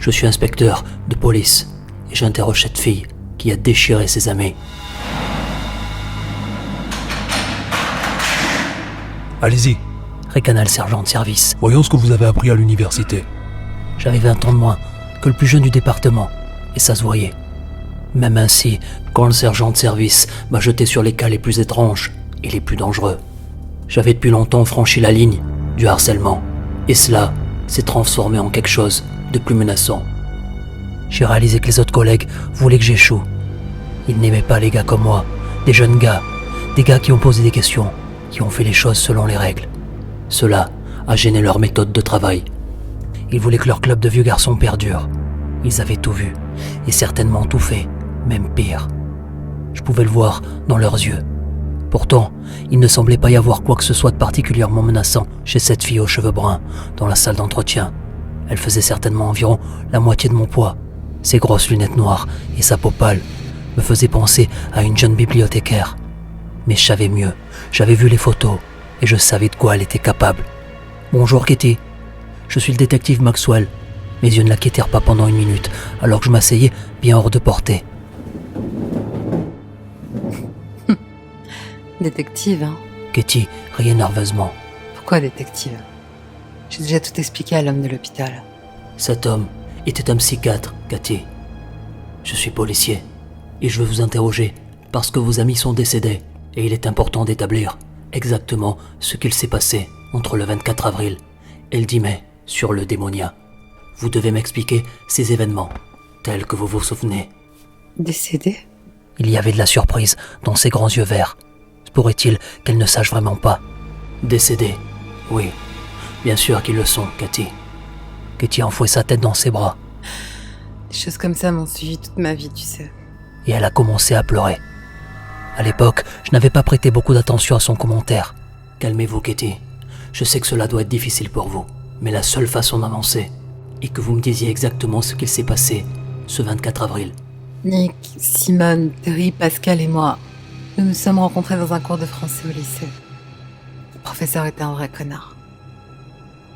Je suis inspecteur de police et j'interroge cette fille qui a déchiré ses amis. Allez-y, Ricana le sergent de service. voyons ce que vous avez appris à l'université. J'avais 20 ans de moins que le plus jeune du département, et ça se voyait. Même ainsi, quand le sergent de service m'a jeté sur les cas les plus étranges et les plus dangereux, j'avais depuis longtemps franchi la ligne du harcèlement, et cela s'est transformé en quelque chose de plus menaçant. J'ai réalisé que les autres collègues voulaient que j'échoue. Ils n'aimaient pas les gars comme moi, des jeunes gars, des gars qui ont posé des questions, qui ont fait les choses selon les règles. Cela a gêné leur méthode de travail. Ils voulaient que leur club de vieux garçons perdure. Ils avaient tout vu, et certainement tout fait, même pire. Je pouvais le voir dans leurs yeux. Pourtant, il ne semblait pas y avoir quoi que ce soit de particulièrement menaçant chez cette fille aux cheveux bruns, dans la salle d'entretien. Elle faisait certainement environ la moitié de mon poids. Ses grosses lunettes noires et sa peau pâle me faisaient penser à une jeune bibliothécaire. Mais je savais mieux, j'avais vu les photos, et je savais de quoi elle était capable. « Bonjour Kitty, je suis le détective Maxwell. » Mes yeux ne la quittèrent pas pendant une minute, alors que je m'asseyais bien hors de portée. Détective, hein? Kitty riait nerveusement. Pourquoi détective? J'ai déjà tout expliqué à l'homme de l'hôpital. Cet homme était un psychiatre, Cathy. Je suis policier, et je veux vous interroger parce que vos amis sont décédés, et il est important d'établir exactement ce qu'il s'est passé entre le 24 avril et le 10 mai sur le Démonia. Vous devez m'expliquer ces événements, tels que vous vous souvenez. Décédé? Il y avait de la surprise dans ses grands yeux verts. Se pourrait-il qu'elle ne sache vraiment pas? Décédés, oui. Bien sûr qu'ils le sont, Cathy. Kitty enfouait sa tête dans ses bras. Des choses comme ça m'ont suivi toute ma vie, tu sais. Et elle a commencé à pleurer. À l'époque, je n'avais pas prêté beaucoup d'attention à son commentaire. Calmez-vous, Kitty. Je sais que cela doit être difficile pour vous, mais la seule façon d'avancer est que vous me disiez exactement ce qu'il s'est passé ce 24 avril. Nick, Simone, Terry, Pascal et moi, nous nous sommes rencontrés dans un cours de français au lycée. Le professeur était un vrai connard.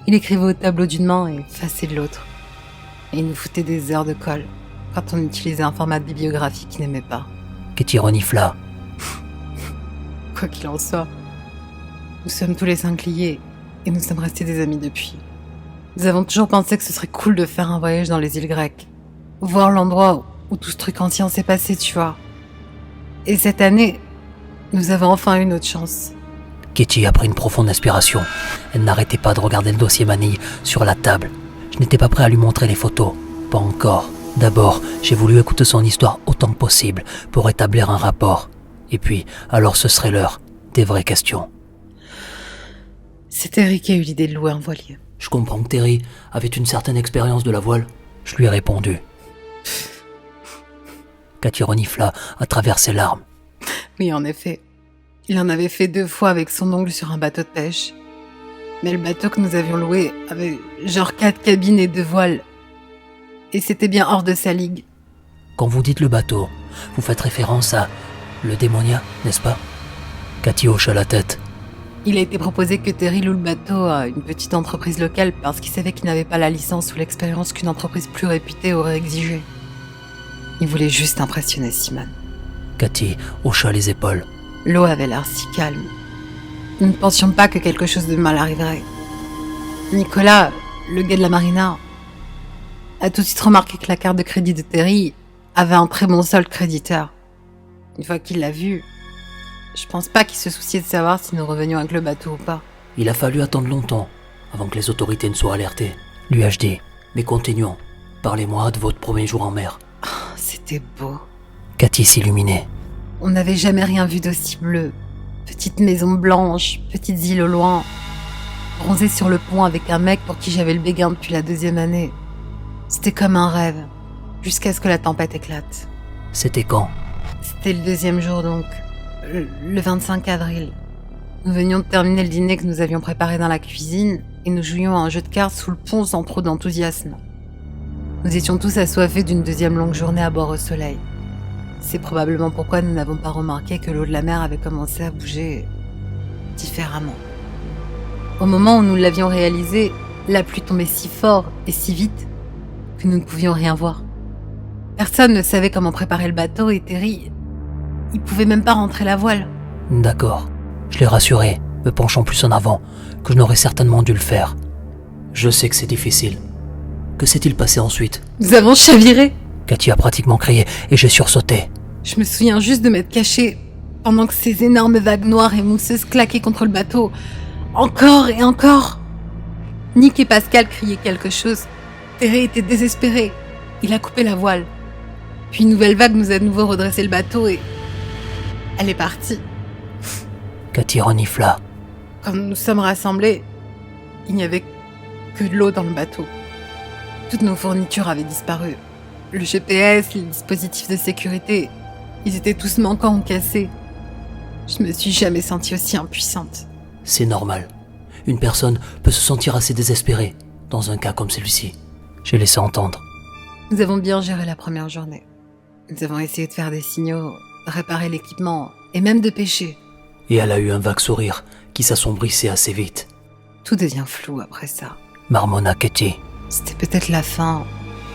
Il écrivait au tableau d'une main et effacé de l'autre. Et il nous foutait des heures de colle quand on utilisait un format de bibliographie qu'il n'aimait pas. Kitty renifla. Quoi qu'il en soit, nous sommes tous les 5 liés et nous sommes restés des amis depuis. Nous avons toujours pensé que ce serait cool de faire un voyage dans les îles grecques. Voir l'endroit où tout ce truc ancien s'est passé, tu vois. Et cette année, nous avons enfin eu notre chance. Kitty a pris une profonde inspiration. Elle n'arrêtait pas de regarder le dossier manille sur la table. Je n'étais pas prêt à lui montrer les photos. Pas encore. D'abord, j'ai voulu écouter son histoire autant que possible pour établir un rapport. Et puis, alors ce serait l'heure des vraies questions. C'est Terry qui a eu l'idée de louer un voilier. Je comprends que Terry avait une certaine expérience de la voile. Je lui ai répondu. Cathy renifla à travers ses larmes. Oui, en effet. Il en avait fait 2 fois avec son oncle sur un bateau de pêche. Mais le bateau que nous avions loué avait genre 4 cabines et 2 voiles. Et c'était bien hors de sa ligue. Quand vous dites le bateau, vous faites référence à le Démonia, n'est-ce pas? Cathy hocha la tête. Il a été proposé que Terry loue le bateau à une petite entreprise locale parce qu'il savait qu'il n'avait pas la licence ou l'expérience qu'une entreprise plus réputée aurait exigée. Il voulait juste impressionner Simone. Cathy hocha les épaules. L'eau avait l'air si calme. Nous ne pensions pas que quelque chose de mal arriverait. Nicolas, le gars de la marina, a tout de suite remarqué que la carte de crédit de Terry avait un très bon solde créditeur. Une fois qu'il l'a vu, je pense pas qu'il se souciait de savoir si nous revenions avec le bateau ou pas. Il a fallu attendre longtemps avant que les autorités ne soient alertées, lui ai-je dit. Mais continuons. Parlez-moi de votre premier jour en mer. Oh, c'était beau. Cathy s'illuminait. On n'avait jamais rien vu d'aussi bleu. Petite maison blanche, petites îles au loin. Bronzée sur le pont avec un mec pour qui j'avais le béguin depuis la 2e année. C'était comme un rêve, jusqu'à ce que la tempête éclate. C'était quand? C'était le 2e jour donc, le 25 avril. Nous venions de terminer le dîner que nous avions préparé dans la cuisine et nous jouions à un jeu de cartes sous le pont sans trop d'enthousiasme. Nous étions tous assoiffés d'une 2e longue journée à bord au soleil. C'est probablement pourquoi nous n'avons pas remarqué que l'eau de la mer avait commencé à bouger différemment. Au moment où nous l'avions réalisé, la pluie tombait si fort et si vite que nous ne pouvions rien voir. Personne ne savait comment préparer le bateau et Terry, il pouvait même pas rentrer la voile. D'accord. Je l'ai rassuré, me penchant plus en avant, que je n'aurais certainement dû le faire. Je sais que c'est difficile. Que s'est-il passé ensuite ? Nous avons chaviré. Cathy a pratiquement crié et j'ai sursauté. Je me souviens juste de m'être cachée pendant que ces énormes vagues noires et mousseuses claquaient contre le bateau. Encore et encore. Nick et Pascal criaient quelque chose. Terry était désespéré. Il a coupé la voile. Puis une nouvelle vague nous a de nouveau redressé le bateau et... elle est partie. Cathy renifla. Quand nous nous sommes rassemblés, il n'y avait que de l'eau dans le bateau. Toutes nos fournitures avaient disparu. Le GPS, les dispositifs de sécurité, ils étaient tous manquants ou cassés. Je me suis jamais sentie aussi impuissante. C'est normal. Une personne peut se sentir assez désespérée dans un cas comme celui-ci. J'ai laissé entendre. Nous avons bien géré la première journée. Nous avons essayé de faire des signaux, de réparer l'équipement et même de pêcher. Et elle a eu un vague sourire qui s'assombrissait assez vite. Tout devient flou après ça. Marmonna Cathy. C'était peut-être la faim,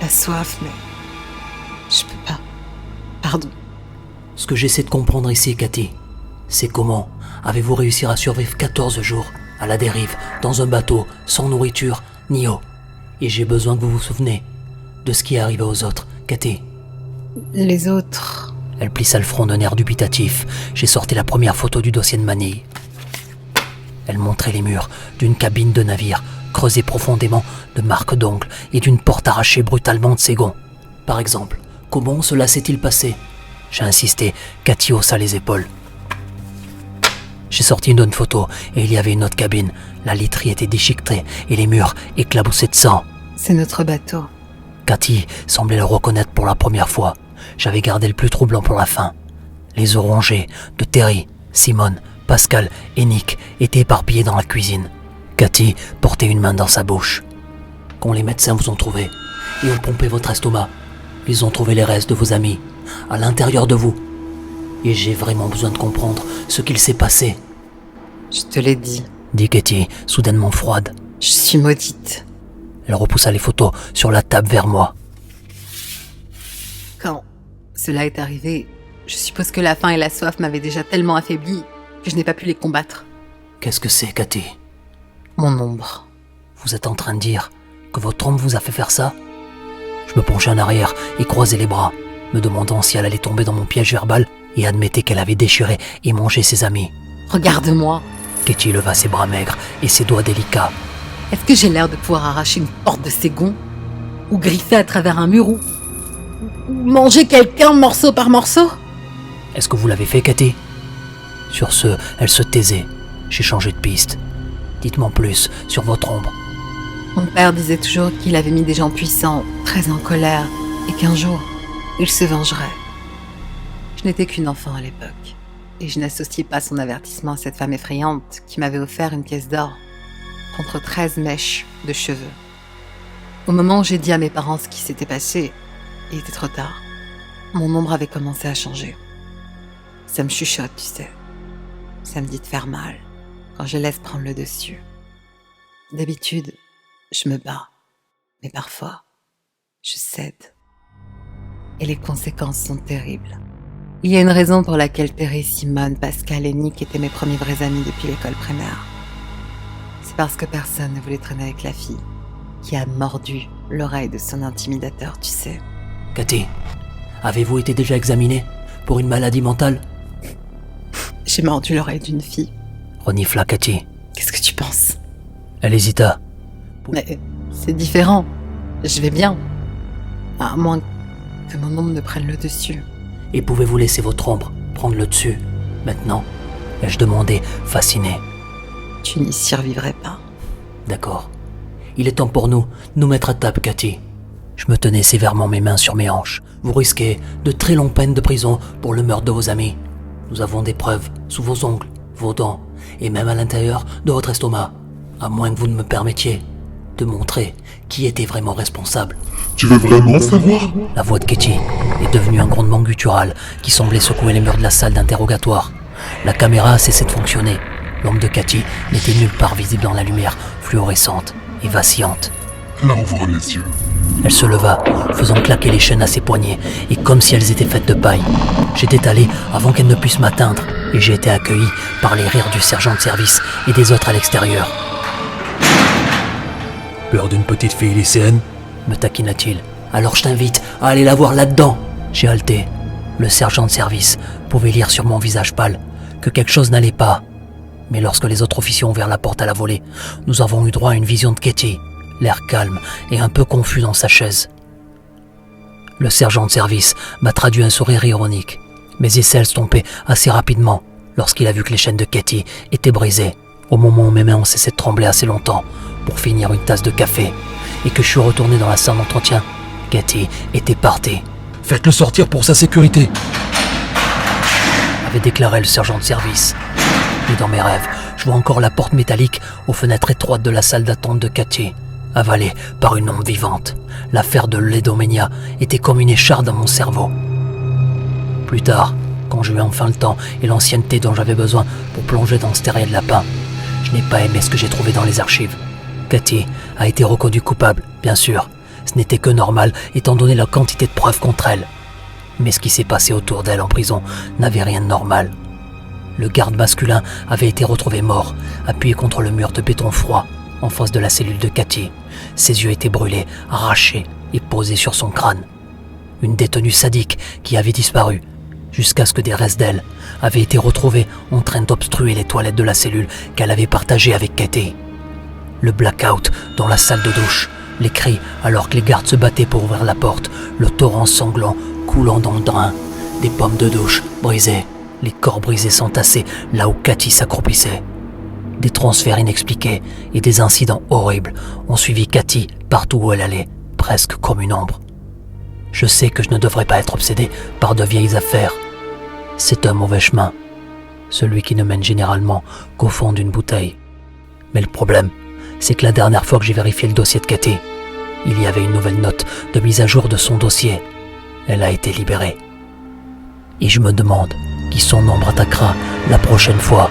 la soif, mais... je peux pas. Pardon. Ce que j'essaie de comprendre ici, Cathy, c'est comment avez-vous réussi à survivre 14 jours à la dérive, dans un bateau, sans nourriture, ni eau. Et j'ai besoin que vous vous souveniez de ce qui est arrivé aux autres, Cathy. Les autres... Elle plissa le front d'un air dubitatif. J'ai sorti la première photo du dossier de Manille. Elle montrait les murs d'une cabine de navire, creusée profondément de marques d'ongles et d'une porte arrachée brutalement de ses gonds. Par exemple, comment cela s'est-il passé ? J'ai insisté, Cathy haussa les épaules. J'ai sorti une autre photo et il y avait une autre cabine. La literie était déchiquetée et les murs éclaboussaient de sang. C'est notre bateau. Cathy semblait le reconnaître pour la première fois. J'avais gardé le plus troublant pour la fin. Les os rongés de Terry, Simone, Pascal et Nick étaient éparpillés dans la cuisine. Cathy portait une main dans sa bouche. Quand les médecins vous ont trouvé et ont pompé votre estomac, ils ont trouvé les restes de vos amis à l'intérieur de vous. Et j'ai vraiment besoin de comprendre ce qu'il s'est passé. Je te l'ai dit. Dit Cathy, soudainement froide. Je suis maudite. Elle repoussa les photos sur la table vers moi. Quand cela est arrivé, je suppose que la faim et la soif m'avaient déjà tellement affaiblie que je n'ai pas pu les combattre. Qu'est-ce que c'est, Cathy ? Mon ombre. Vous êtes en train de dire que votre ombre vous a fait faire ça ? Je me penchai en arrière et croisai les bras, me demandant si elle allait tomber dans mon piège verbal et admettait qu'elle avait déchiré et mangé ses amis. Regarde-moi. Cathy leva ses bras maigres et ses doigts délicats. Est-ce que j'ai l'air de pouvoir arracher une porte de ses gonds ? Ou griffer à travers un mur ou manger quelqu'un morceau par morceau ? Est-ce que vous l'avez fait, Cathy ? Sur ce, elle se taisait. J'ai changé de piste. Dites-moi plus sur votre ombre. Mon père disait toujours qu'il avait mis des gens puissants, très en colère, et qu'un jour, il se vengerait. Je n'étais qu'une enfant à l'époque, et je n'associais pas son avertissement à cette femme effrayante qui m'avait offert une pièce d'or contre 13 mèches de cheveux. Au moment où j'ai dit à mes parents ce qui s'était passé, il était trop tard. Mon ombre avait commencé à changer. Ça me chuchote, tu sais. Ça me dit de faire mal quand je laisse prendre le dessus. D'habitude, je me bats, mais parfois, je cède. Et les conséquences sont terribles. Il y a une raison pour laquelle Terry, Simone, Pascal et Nick étaient mes premiers vrais amis depuis l'école primaire. C'est parce que personne ne voulait traîner avec la fille qui a mordu l'oreille de son intimidateur, tu sais. Cathy, avez-vous été déjà examinée pour une maladie mentale ? J'ai mordu l'oreille d'une fille. Renifla Cathy. Qu'est-ce que tu penses ? Elle hésita. Mais c'est différent. Je vais bien. À moins que mon ombre ne prenne le dessus. Et pouvez-vous laisser votre ombre prendre le dessus, maintenant ? Ai-je demandé, fasciné. Tu n'y survivrais pas. D'accord. Il est temps pour nous mettre à table, Cathy. Je me tenais sévèrement mes mains sur mes hanches. Vous risquez de très longues peines de prison pour le meurtre de vos amis. Nous avons des preuves sous vos ongles, vos dents, et même à l'intérieur de votre estomac. À moins que vous ne me permettiez de montrer qui était vraiment responsable. Tu veux vraiment savoir ? La voix de Cathy est devenue un grondement guttural qui semblait secouer les murs de la salle d'interrogatoire. La caméra a cessé de fonctionner. L'ombre de Cathy n'était nulle part visible dans la lumière fluorescente et vacillante. Là, ouvre les yeux. Elle se leva, faisant claquer les chaînes à ses poignets, et comme si elles étaient faites de paille. J'étais allé avant qu'elle ne puisse m'atteindre, et j'ai été accueilli par les rires du sergent de service et des autres à l'extérieur. Peur d'une petite fille lycéenne? Me taquina-t-il. Alors je t'invite à aller la voir là-dedans. J'ai halté. Le sergent de service pouvait lire sur mon visage pâle que quelque chose n'allait pas. Mais lorsque les autres officiers ont ouvert la porte à la volée, nous avons eu droit à une vision de Katie, l'air calme et un peu confus dans sa chaise. Le sergent de service m'a traduit un sourire ironique. Mes aisselles s'estompaient assez rapidement lorsqu'il a vu que les chaînes de Katie étaient brisées, au moment où mes mains ont cessé de trembler assez longtemps pour finir une tasse de café, et que je suis retourné dans la salle d'entretien. Katie était partie. « Faites-le sortir pour sa sécurité !» avait déclaré le sergent de service. Mais dans mes rêves, je vois encore la porte métallique aux fenêtres étroites de la salle d'attente de Katie, avalée par une ombre vivante. L'affaire de l'Edomenia était comme une écharde dans mon cerveau. Plus tard, quand j'eus enfin le temps et l'ancienneté dont j'avais besoin pour plonger dans ce terrier de lapin, je n'ai pas aimé ce que j'ai trouvé dans les archives. Katie a été reconnue coupable, bien sûr. Ce n'était que normal, étant donné la quantité de preuves contre elle. Mais ce qui s'est passé autour d'elle en prison n'avait rien de normal. Le garde masculin avait été retrouvé mort, appuyé contre le mur de béton froid, en face de la cellule de Katie. Ses yeux étaient brûlés, arrachés et posés sur son crâne. Une détenue sadique qui avait disparu, jusqu'à ce que des restes d'elle avaient été retrouvés en train d'obstruer les toilettes de la cellule qu'elle avait partagée avec Katie. Le blackout dans la salle de douche, les cris alors que les gardes se battaient pour ouvrir la porte, le torrent sanglant coulant dans le drain, des pommes de douche brisées, les corps brisés s'entassaient là où Katie s'accroupissait. Des transferts inexpliqués et des incidents horribles ont suivi Katie partout où elle allait, presque comme une ombre. Je sais que je ne devrais pas être obsédé par de vieilles affaires. C'est un mauvais chemin, celui qui ne mène généralement qu'au fond d'une bouteille. Mais le problème, c'est que la dernière fois que j'ai vérifié le dossier de Katie, il y avait une nouvelle note de mise à jour de son dossier. Elle a été libérée. Et je me demande qui son ombre attaquera la prochaine fois.